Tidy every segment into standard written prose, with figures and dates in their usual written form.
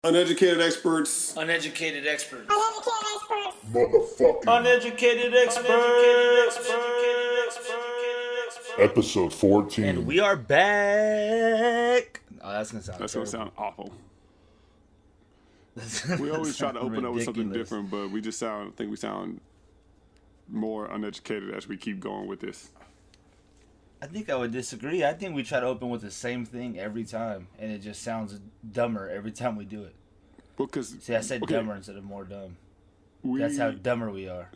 Uneducated experts. Uneducated experts. Motherfucking. Uneducated experts. Episode 14. And we are back. Oh, that's gonna sound. That's terrible. gonna sound awful. That's We always try to sound open up with something ridiculous. different, but we just think we sound more uneducated as we keep going with this. I think I would disagree. I think we try to open with the same thing every time, and it just sounds dumber every time we do it. Well, cause See, I said okay, dumber instead of more dumb. we, That's how dumber we are.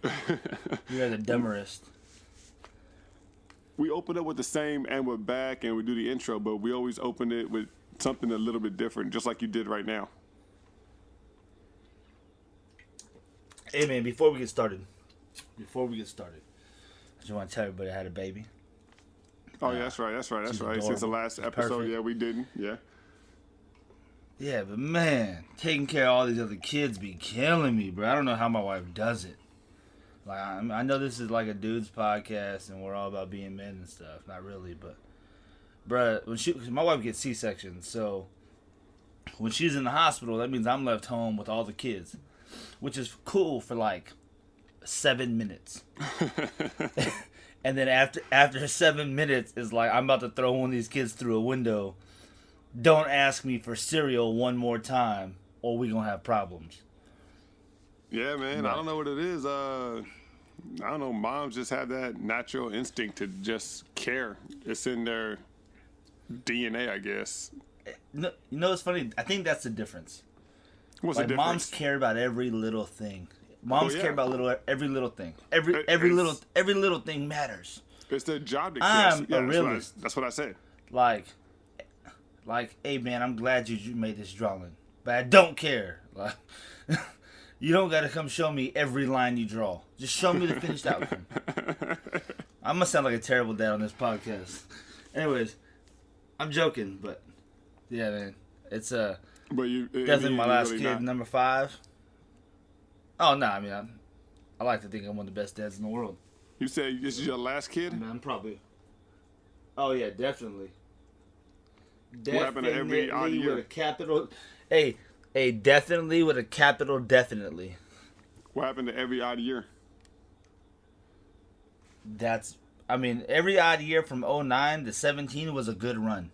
We are the dumberest. we open up with the same and we're back and we do the intro, but we always open it with something a little bit different, just like you did right now. Hey man, before we get started, I just want to tell everybody I had a baby. Oh yeah, that's right. she's Since the adorable. last She's episode, perfect. yeah, we didn't. Yeah. Yeah, but man, taking care of all these other kids be killing me, bro. I don't know how my wife does it. Like, I know this is like a dude's podcast, and we're all about being men and stuff. Not really, but, bruh, cause my wife gets C-sections, so when she's in the hospital, that means I'm left home with all the kids, which is cool for like 7 minutes. And then after 7 minutes, is like I'm about to throw one of these kids through a window. Don't ask me for cereal one more time, or we gonna have problems. Yeah, man. Right. I don't know what it is. I don't know. Moms just have that natural instinct to just care. It's in their DNA, I guess. No, you know what's funny? I think that's the difference. What's Like the moms difference? care about every little thing. Moms Oh, yeah. care about every little thing. Every It's- little thing matters. It's their job to care. I'm Yeah, a realist. That's what I said. Like, hey man, I'm glad you made this drawing, but I don't care. Like, you don't gotta come show me every line you draw. Just show me the finished outcome. I'm gonna sound like a terrible dad on this podcast. Anyways, I'm joking, but yeah, man, it's But you definitely my last really kid, not. number 5. Oh no, I mean I like to think I'm one of the best dads in the world. You said this is your last kid? I mean, I'm probably. Oh yeah, definitely. What happened to every odd Definitely year? with a capital. Hey, definitely with a capital definitely. What happened to every odd year? That's. I mean, every odd year from 09 to 17 was a good run.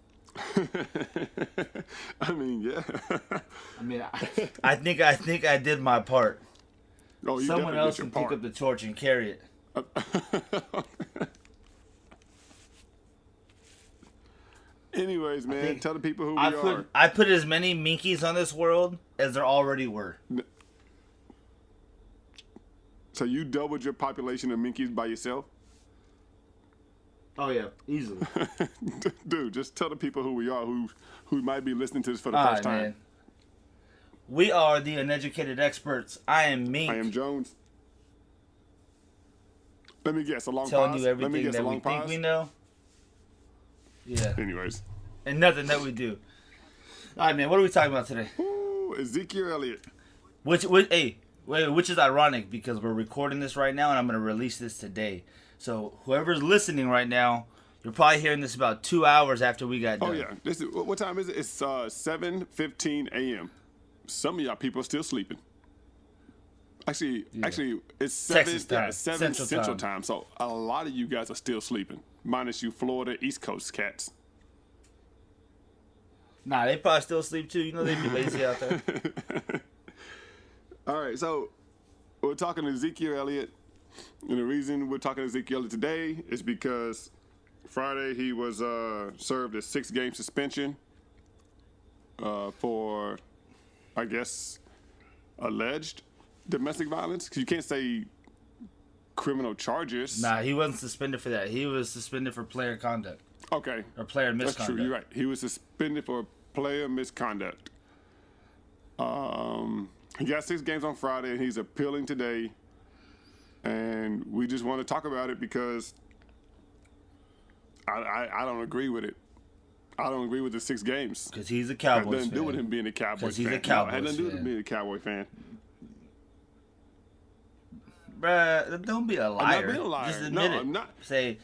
I mean, yeah. I mean, I think I did my part. Oh, you Someone definitely else did your can pick part. up the torch and carry it. Anyways, man, think tell the people who we I are. put as many Minkies on this world as there already were. So you doubled your population of Minkies by yourself? Oh yeah, easily. Dude, just tell the people who we are, who might be listening to this for the All first right, time. man. We are the Uneducated Experts. I am Mink. I am Jones. Let me guess, a long telling pause? you Let me everything guess, a that we long think pause? we know. Yeah, Anyways. and nothing that we do. All right, man. What are we talking about today? Ooh, Ezekiel Elliott. Which is ironic because we're recording this right now, and I'm going to release this today. So whoever's listening right now, you're probably hearing this about 2 hours after we got done. Oh, yeah. This is, what time is it? It's 7:15 a.m. Some of y'all people are still sleeping. Actually, it's 7, Texas time. yeah, 7 Central Central time. time. So a lot of you guys are still sleeping, minus you Florida East Coast cats. Nah, they probably still sleep too. You know they be lazy out there. All right, so we're talking to Ezekiel Elliott, and the reason we're talking to Ezekiel Elliott today is because Friday he was served a 6-game suspension for, I guess, alleged domestic violence. 'Cause you can't say criminal charges. Nah, he wasn't suspended for that. He was suspended for player conduct Okay, or player that's misconduct. true. You're right. He was suspended for player misconduct. He got 6 games on Friday, and he's appealing today. And we just want to talk about it because I don't agree with it. I don't agree with the 6 games. Because he's a It has Cowboys nothing to do with fan. him being a Cowboys 'Cause he's a fan. Cowboys No, it had nothing to do with fan. him being a Cowboy fan. Bruh, don't be a liar. being a liar. Just admit No, it. I'm not. Say,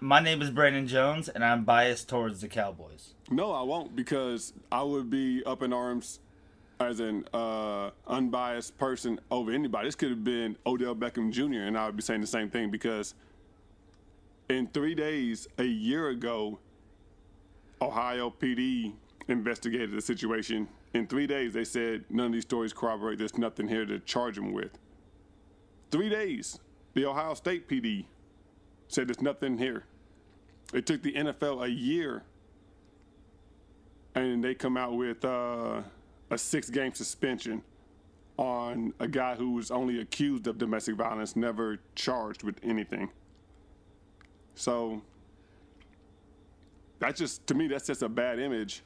my name is Brandon Jones, and I'm biased towards the Cowboys. No, I won't, because I would be up in arms as an unbiased person over anybody. This could have been Odell Beckham Jr., and I would be saying the same thing, because in 3 days, a year ago, Ohio PD investigated the situation. In 3 days, they said none of these stories corroborate. There's nothing here to charge him with. 3 days, the Ohio State PD said there's nothing here. It took the NFL a year, and they come out with a 6-game suspension on a guy who was only accused of domestic violence, never charged with anything. So that's just, to me, that's just a bad image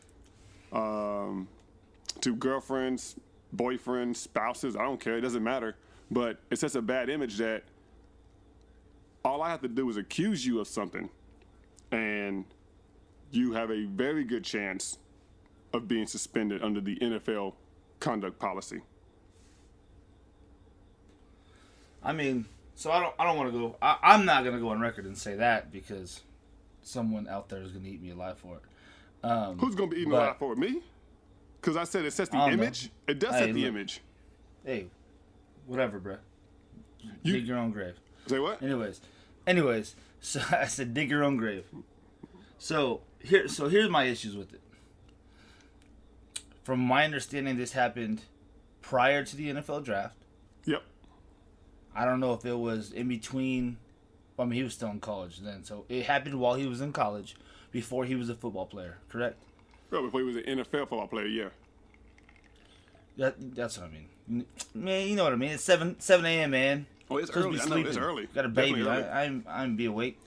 to girlfriends, boyfriends, spouses. I don't care. It doesn't matter. But it's just a bad image that all I have to do is accuse you of something, and you have a very good chance of being suspended under the NFL conduct policy. I mean, so I don't want to go. I'm not gonna go on record and say that, because someone out there is gonna eat me alive for it. Who's gonna be eating alive for it? Me? Because I said it sets the image. It does set the image. Hey, whatever, bro. Dig your own grave. Say what? Anyways. So I said, dig your own grave. So here's my issues with it. From my understanding, this happened prior to the NFL draft. Yep. I don't know if it was in between. I mean, he was still in college then, so it happened while he was in college, before he was a football player. Correct? Well, before he was an NFL football player, yeah. That's what I mean. Man, you know what I mean. It's 7 a.m., man. Oh, it's early. I know it's early. Got a baby. I'm be awake.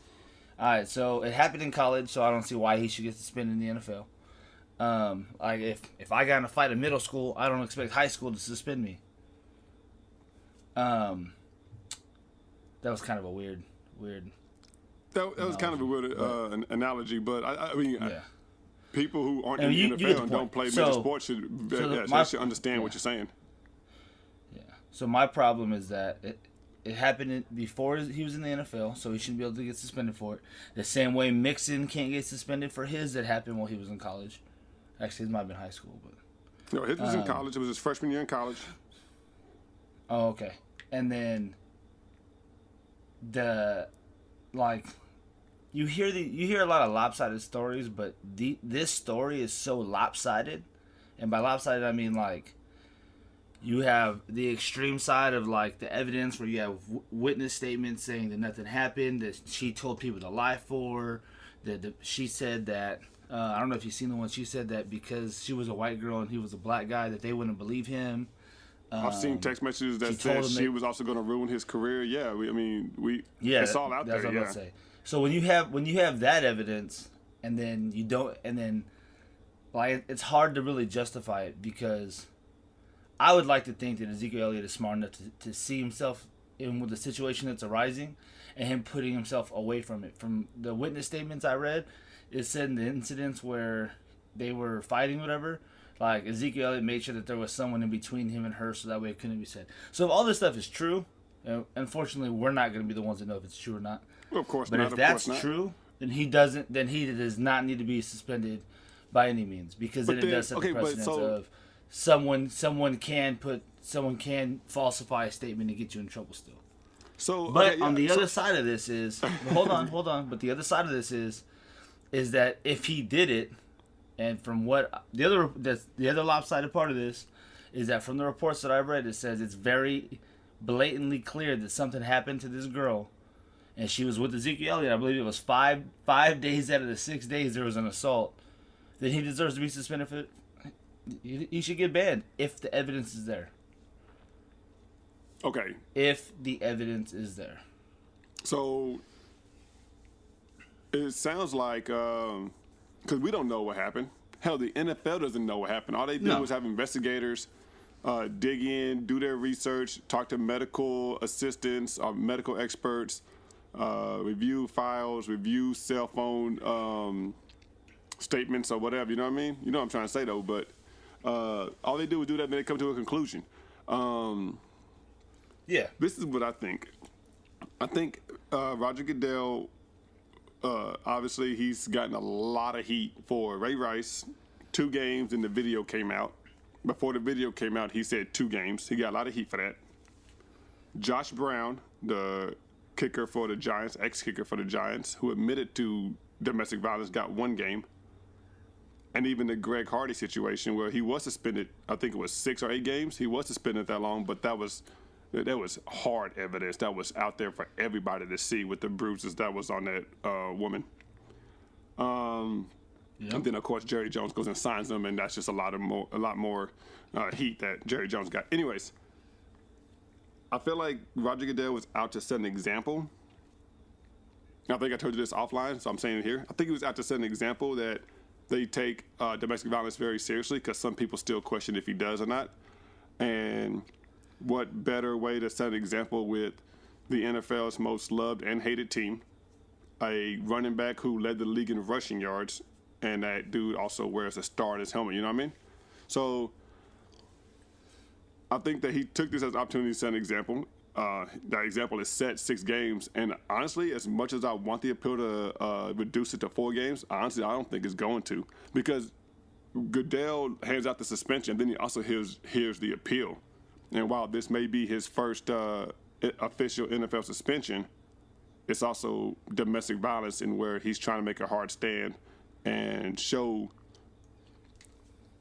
All right, so it happened in college, so I don't see why he should get suspended in the NFL. Like if I got in a fight in middle school, I don't expect high school to suspend me. That was kind of a weird. That was kind of a weird analogy, but I mean, yeah. People who aren't And in the NFL and don't play major So- sports should understand what you're saying. Yeah. So my problem is that it happened before he was in the NFL, so he shouldn't be able to get suspended for it. The same way Mixon can't get suspended for his that happened while he was in college. Actually, it might have been high school, but. No, his was in college. It was his freshman year in college. Oh, okay. And then you hear a lot of lopsided stories, but this story is so lopsided, and by lopsided I mean like you have the extreme side of like the evidence where you have witness statements saying that nothing happened, that she told people to lie for, that she said that I don't know if you've seen the one, she said that because she was a white girl and he was a black guy that they wouldn't believe him. I've seen text messages that said she was also going to ruin his career. Yeah, it's all out there. That's what I'm about to say. So when you have that evidence, and then you don't, and then like it's hard to really justify it, because I would like to think that Ezekiel Elliott is smart enough to see himself in with the situation that's arising, and him putting himself away from it. From the witness statements I read, it said in the incidents where they were fighting, whatever. Like, Ezekiel Elliott made sure that there was someone in between him and her, so that way it couldn't be said. So if all this stuff is true, unfortunately, we're not going to be the ones that know if it's true or not. Well, of course but not. But if that's true, then he does not need to be suspended by any means, because then it does set the precedence of someone can falsify a statement and get you in trouble still. So, but on the other side of this is hold on. But the other side of this is that if he did it. And from what the other lopsided part of this is that from the reports that I've read, it says it's very blatantly clear that something happened to this girl, and she was with Ezekiel Elliott. I believe it was five days out of the 6 days there was an assault. Then he deserves to be suspended for it. He should get banned if the evidence is there. Okay. If the evidence is there. So it sounds like. Because we don't know what happened. Hell, the NFL doesn't know what happened. All they did was have investigators dig in, do their research, talk to medical assistants or medical experts, review files, review cell phone statements or whatever. You know what I mean? You know what I'm trying to say, though. But all they do is do that and they come to a conclusion. Yeah. This is what I think. I think Roger Goodell obviously he's gotten a lot of heat for Ray Rice. 2 games, and the video came out. Before the video came out, he said 2 games. He got a lot of heat for that. Josh Brown, the kicker for the Giants, ex-kicker for the Giants, who admitted to domestic violence, got 1 game. And even the Greg Hardy situation where he was suspended, I think it was 6 or 8 games. He was suspended that long, but that was hard evidence that was out there for everybody to see with the bruises that was on that woman. Yep. And then of course Jerry Jones goes and signs them, and that's just a lot more heat that Jerry Jones got. Anyways, I feel like Roger Goodell was out to set an example. I think I told you this offline, so I'm saying it here. I think he was out to set an example that they take domestic violence very seriously, because some people still question if he does or not. And what better way to set an example with the NFL's most loved and hated team, a running back who led the league in rushing yards, and that dude also wears a star in his helmet, you know what I mean? So I think that he took this as an opportunity to set an example. That example is set 6 games, and honestly, as much as I want the appeal to reduce it to 4 games, honestly, I don't think it's going to, because Goodell hands out the suspension, then he also hears the appeal. And while this may be his first official NFL suspension, it's also domestic violence, in where he's trying to make a hard stand and show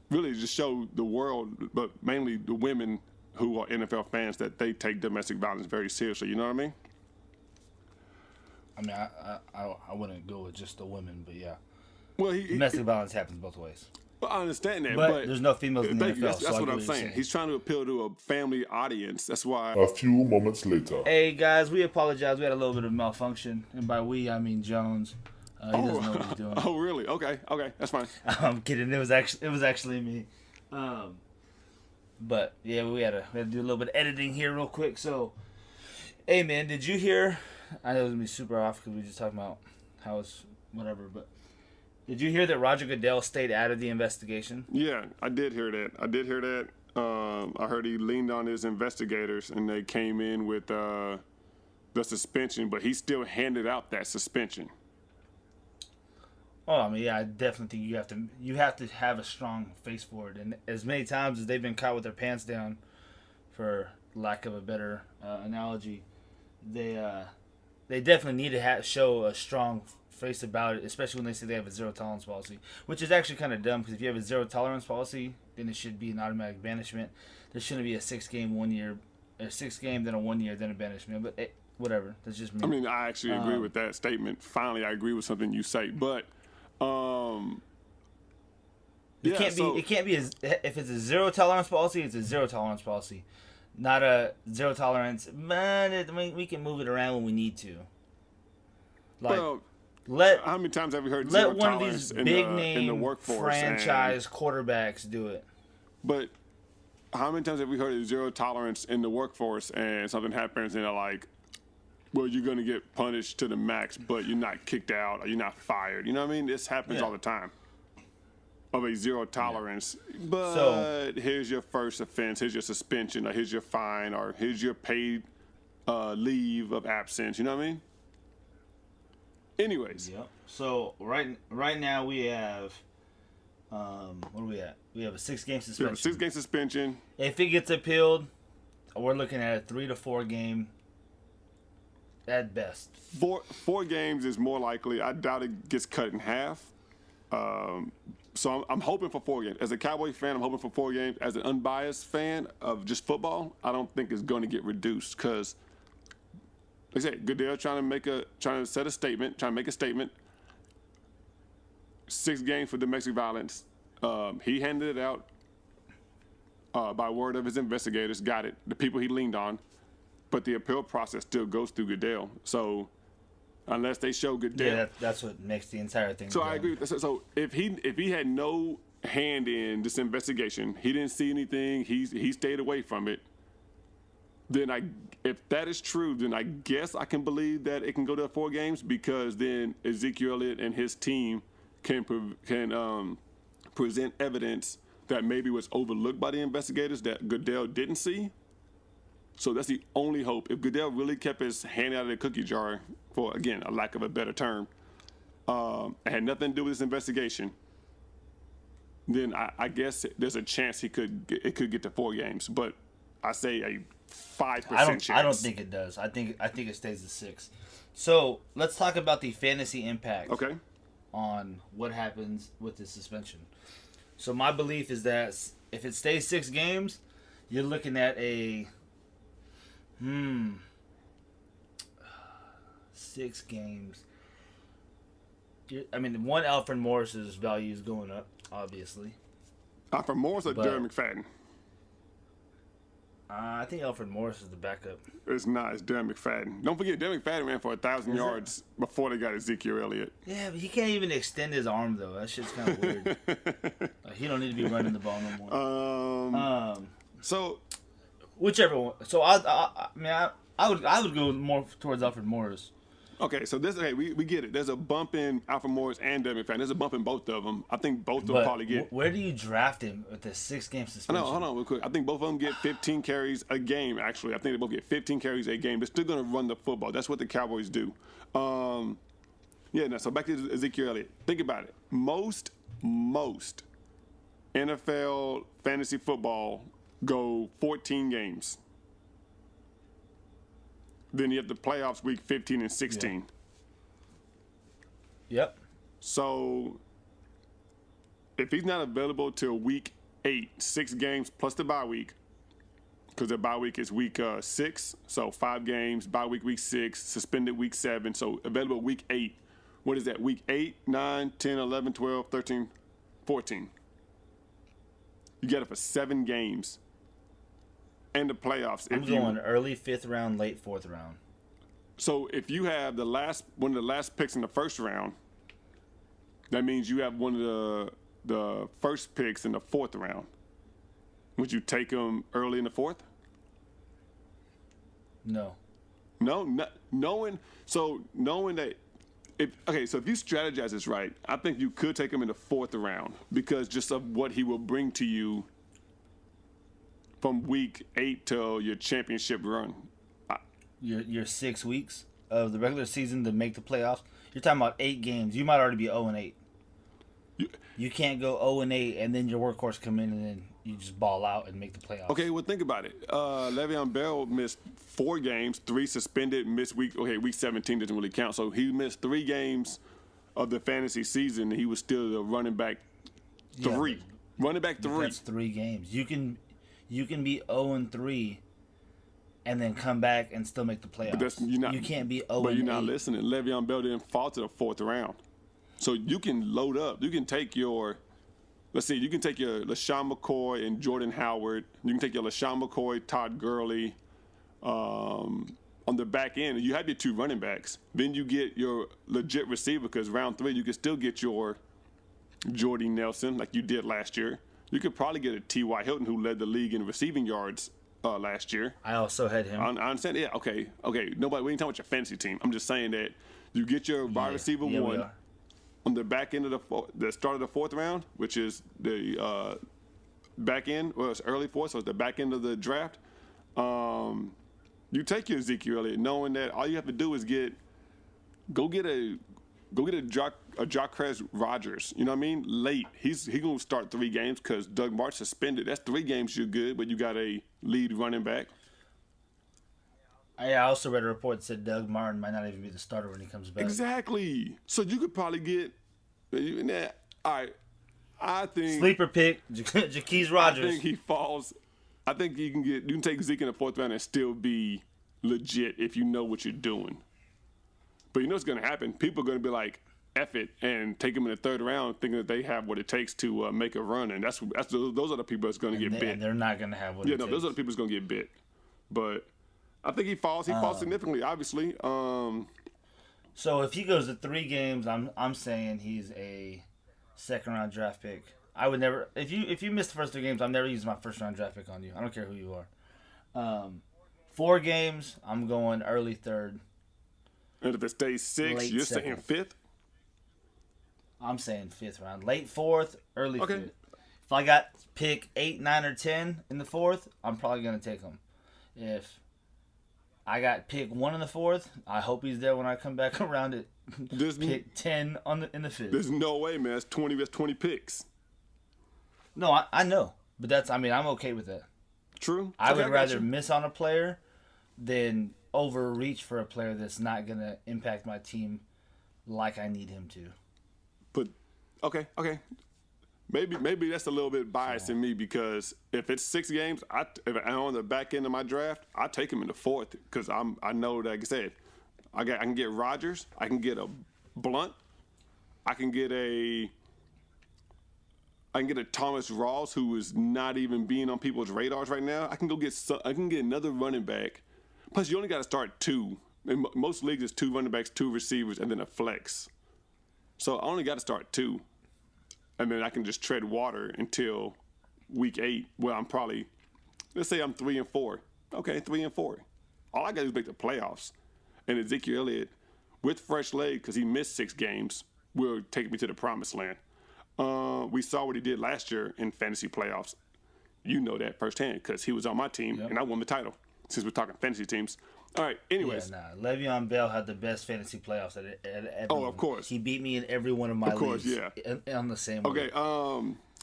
the world, but mainly the women who are NFL fans, that they take domestic violence very seriously. You know what I mean? I mean, I wouldn't go with just the women, but yeah. Well, Domestic violence happens both ways. Well, I understand that, But there's no females in the thank NFL. you. That's so what I'm saying. He's trying to appeal to a family audience. That's why. A few moments later. Hey guys, we apologize. We had a little bit of malfunction, and by we I mean Jones. He doesn't know what he's doing. Oh, really? Okay, that's fine. I'm kidding. It was actually me. But yeah, we had to do a little bit of editing here real quick. So, hey man, did you hear? I know it was gonna be super off because we were just talking about how it's whatever. But did you hear that Roger Goodell stayed out of the investigation? Yeah, I did hear that. I heard he leaned on his investigators, and they came in with the suspension, but he still handed out that suspension. Oh, I mean, yeah, I definitely think you have to have a strong face for it. And as many times as they've been caught with their pants down, for lack of a better analogy, they definitely need to show a strong face about it, especially when they say they have a zero tolerance policy, which is actually kind of dumb, because if you have a zero tolerance policy, then it should be an automatic banishment. There shouldn't be a 6-game 1 year, a 6-game then a 1 year then a banishment. But whatever, that's just me. I mean, I actually agree with that statement. Finally, I agree with something you say, but. It can't be if it's a zero tolerance policy, it's a zero tolerance policy, not a zero tolerance. Man, we can move it around when we need to. Like, how many times have we heard let zero one of tolerance these big name in the workforce franchise quarterbacks do it? But how many times have we heard of zero tolerance in the workforce, and something happens and they're like, well, you're going to get punished to the max, but you're not kicked out or you're not fired. You know what I mean? This happens all the time. Of a zero tolerance. Yeah. But here's your first offense, here's your suspension, or here's your fine, or here's your paid leave of absence. You know what I mean? Anyways. Yep. So right now we have, what are we at? We have a 6-game suspension. We have a 6-game suspension. If it gets appealed, we're looking at a 3 to 4 game. At best. 4 games is more likely. I doubt it gets cut in half. So I'm hoping for 4 games. As a Cowboy fan, I'm hoping for 4 games. As an unbiased fan of just football, I don't think it's going to get reduced, because, like I said, Goodell trying to set a statement, trying to make a statement. 6 games for domestic violence. He handed it out by word of his investigators. Got it. The people he leaned on. But the appeal process still goes through Goodell. So unless they show Goodell, yeah, that's what makes the entire thing. So I agree. So if he had no hand in this investigation, he didn't see anything, he stayed away from it. Then if that is true, then I guess I can believe that it can go to 4 games, because then Ezekiel Elliott and his team can present evidence that maybe was overlooked by the investigators that Goodell didn't see. So that's the only hope. If Goodell really kept his hand out of the cookie jar, for, again, a lack of a better term, it had nothing to do with this investigation, then I guess there's a chance it could get to 4 games. But I say a 5% chance. I don't think it does. I think it stays at 6. So let's talk about the fantasy impact. Okay. On what happens with the suspension. So my belief is that if it stays 6 games, you're looking at a 6 games. I mean, one, Alfred Morris's value is going up, obviously. Alfred Morris or Darren McFadden? I think Alfred Morris is the backup. It's not. It's Darren McFadden. Don't forget, Darren McFadden ran for 1,000 yards before they got Ezekiel Elliott. Yeah, but he can't even extend his arm, though. That shit's kind of weird. He don't need to be running the ball no more. So, whichever one. So I would go more towards Alfred Morris. Okay, so we get it. There's a bump in Alfred Morris and Darren McFadden. There's a bump in both of them. I think both of them probably get. Where do you draft him with the 6-game suspension? Hold on real quick. I think both of them get 15 carries a game, actually. I think they both get 15 carries a game. They're still going to run the football. That's what the Cowboys do. So back to Ezekiel Elliott. Think about it. Most NFL fantasy football go 14 games. Then you have the playoffs week 15 and 16. Yep. So if he's not available till week 8, 6 games plus the bye week, because the bye week is week 6, so 5 games, bye week 6, suspended week 7, so available week 8. What is that? Week 8, 9, 10, 11, 12, 13, 14. You get it for 7 games. And the playoffs. I'm going early 5th round, late 4th round. So if you have one of the last picks in the first round, that means you have one of the first picks in the 4th round. Would you take them early in the 4th? No. No, knowing that if you strategize this right, I think you could take him in the 4th round because just of what he will bring to you from week 8 till your championship run. Your 6 weeks of the regular season to make the playoffs. You're talking about 8 games. You might already be 0-8. You can't go 0-8 and then your workhorse come in and then you just ball out and make the playoffs. Okay, well think about it. Le'Veon Bell missed 4 games, 3 suspended, missed week 17 doesn't really count. So he missed 3 games of the fantasy season and he was still the running back 3. Running back 3. That's 3 games. You can be 0-3 and then come back and still make the playoffs. But you can't be 0-8. But you're not listening. Le'Veon Bell didn't fall to the 4th round. So you can load up. You can take your LaShawn McCoy and Jordan Howard. You can take your LaShawn McCoy, Todd Gurley on the back end. You have your 2 running backs. Then you get your legit receiver because round 3 you can still get your Jordy Nelson like you did last year. You could probably get a T.Y. Hilton who led the league in receiving yards last year. I also had him. I understand. Yeah, okay. Nobody, we ain't talking about your fantasy team. I'm just saying that you get your wide receiver 1 on the back end of the start of the 4th round, which is the back end. Well, it's early 4th, so it's the back end of the draft. You take your Ezekiel Elliott, knowing that all you have to do is go get a Jacquez Rodgers, you know what I mean? Late. He's going to start 3 games because Doug Martin suspended. That's 3 games you're good, but you got a lead running back. I also read a report that said Doug Martin might not even be the starter when he comes back. Exactly. So you could probably get all right. I think sleeper pick Jacquez Rodgers. I think he falls. I think you can take Zeke in the 4th round and still be legit if you know what you're doing. But you know what's going to happen? People are going to be like, F it, and take him in the 3rd round thinking that they have what it takes to make a run. And those are the people that's going to get bit. And they're not going to have what it takes. Those are the people that's going to get bit. But I think he falls. He falls significantly, obviously. So if he goes to 3 games, I'm saying he's a 2nd-round draft pick. I would never – if you miss the first 3 games, I'm never using my 1st-round draft pick on you. I don't care who you are. 4 games, I'm going early 3rd. And if it stays 6, you're saying 5th? I'm saying 5th round. Late 4th, early 5th. If I got pick 8, 9, or 10 in the 4th, I'm probably going to take them. If I got pick 1 in the 4th. I hope he's there when I come back around at pick 10 in the 5th. There's no way, man. That's 20 picks. No, I know. But I'm okay with that. True. I would rather miss on a player than overreach for a player that's not going to impact my team like I need him to. But, okay. Maybe that's a little bit biased in me because if it's 6 games, if I'm on the back end of my draft, I take him in the 4th because I know that, like I said, I can get Rodgers, I can get a Blunt, I can get a Thomas Rawls who is not even being on people's radars right now. I can get another running back. Plus, you only got to start 2. In most leagues, it's 2 running backs, 2 receivers, and then a flex. So I only got to start 2. And then I can just tread water until week 8, where I'm probably, let's say I'm 3-4. Okay, 3-4. All I got to do is make the playoffs. And Ezekiel Elliott, with fresh leg, because he missed 6 games, will take me to the promised land. We saw what he did last year in fantasy playoffs. You know that firsthand because he was on my team, and I won the title, since we're talking fantasy teams. All right, anyways. Yeah, Le'Veon Bell had the best fantasy playoffs at Oh, of course. He beat me in every one of my leagues. Yeah. On the same Okay,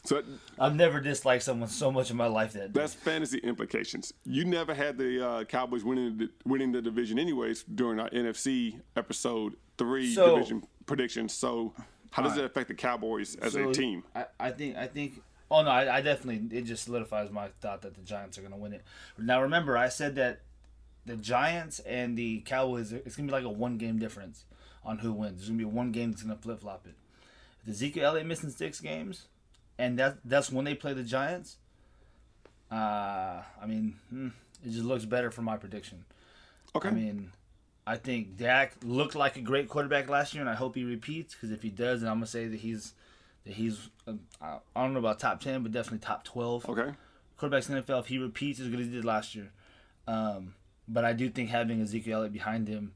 so I've never disliked someone so much in my life that that's fantasy implications. You never had the Cowboys winning the division anyways during our NFC episode 3 division predictions. So how does that affect the Cowboys as a team? I think. Oh no, I definitely. It just solidifies my thought that the Giants are going to win it. Now remember, I said that the Giants and the Cowboys, it's going to be like a 1-game difference on who wins. There's going to be 1 game that's going to flip-flop it. If Ezekiel Elliott missing 6 games, and that's when they play the Giants, it just looks better for my prediction. Okay. I think Dak looked like a great quarterback last year, and I hope he repeats, because if he does, then I'm going to say that he's I don't know about top 10, but definitely top 12. Okay. Quarterbacks in the NFL, if he repeats as good as he did last year. But I do think having Ezekiel Elliott behind him,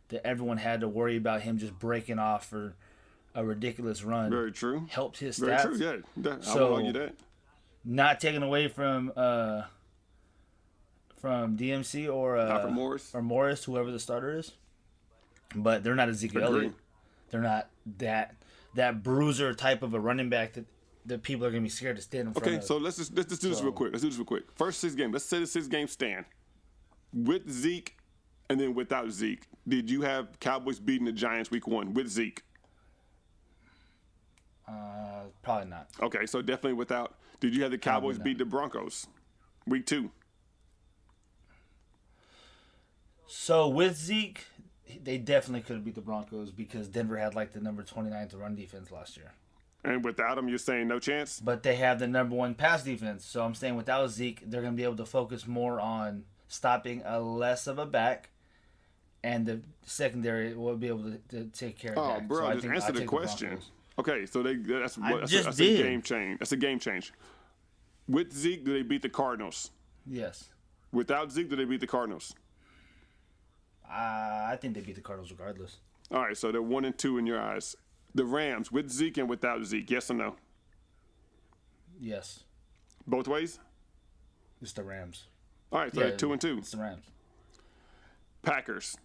that everyone had to worry about him just breaking off for a ridiculous run. Very true. Helped his Very stats. true, yeah. I won't argue that. Not taken away from DMC or Morris, whoever the starter is. But they're not Ezekiel Elliott. They're not that bruiser type of a running back that people are going to be scared to stand in front of. Okay, so let's do this real quick. First 6 games. Let's say the 6 games stand. With Zeke and then without Zeke, did you have Cowboys beating the Giants week 1 with Zeke? Probably not. Okay, so definitely without. Did you have the Cowboys beat the Broncos week 2? So with Zeke, they definitely could have beat the Broncos because Denver had like the number 29th run defense last year. And without him, you're saying no chance? But they have the number 1 pass defense. So I'm saying without Zeke, they're going to be able to focus more on stopping a less of a back, and the secondary will be able to take care of that. Oh, bro, so just answer the question. Okay, so that's a game change. That's a game change. With Zeke, do they beat the Cardinals? Yes. Without Zeke, do they beat the Cardinals? I think they beat the Cardinals regardless. All right, so they're 1-2 in your eyes. The Rams, with Zeke and without Zeke, yes or no? Yes. Both ways? It's the Rams. All right, so they're 2-2. It's the Rams. Packers.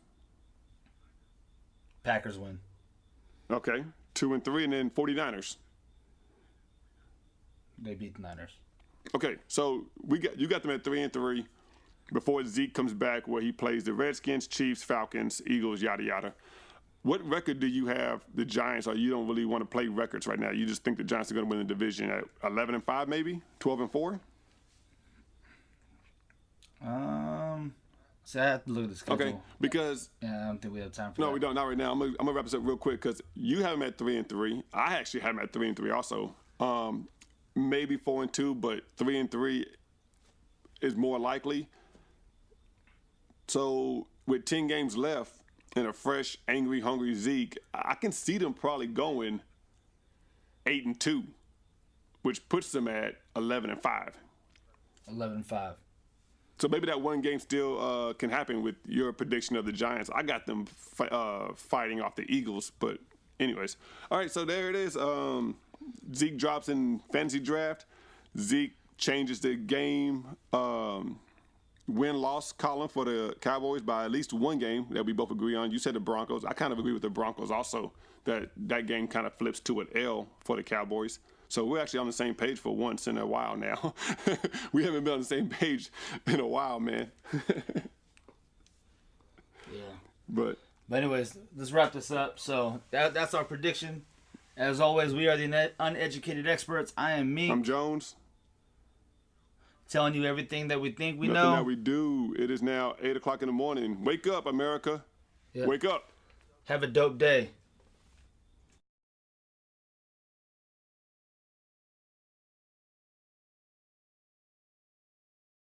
Packers win. Okay, 2-3, and then 49ers. They beat the Niners. Okay, so you got them at 3-3 before Zeke comes back, where he plays the Redskins, Chiefs, Falcons, Eagles, yada yada. What record do you have the Giants, or you don't really want to play records right now? You just think the Giants are going to win the division at 11-5, maybe 12-4? So I have to look at the schedule. Okay, because I don't think we have time for that. No, we don't. Not right now. I'm gonna wrap this up real quick because you have them at 3-3. I actually have them at 3-3 also. Maybe 4-2, but 3-3 is more likely. So with 10 games left and a fresh, angry, hungry Zeke, I can see them probably going 8-2, which puts them at 11-5. 11-5. So maybe that 1 game still can happen with your prediction of the Giants. I got them fighting off the Eagles, but anyways. All right, so there it is. Zeke drops in fantasy draft. Zeke changes the game win-loss column for the Cowboys by at least one game that we both agree on. You said the Broncos. I kind of agree with the Broncos also, that game kind of flips to an L for the Cowboys. So we're actually on the same page for once in a while now. We haven't been on the same page in a while, man. Yeah. But anyways, let's wrap this up. So that's our prediction. As always, we are the Uneducated Experts. I am me. I'm Jones. Telling you everything that we think we Nothing know. that we do. It is now 8 o'clock in the morning. Wake up, America. Yeah. Wake up. Have a dope day.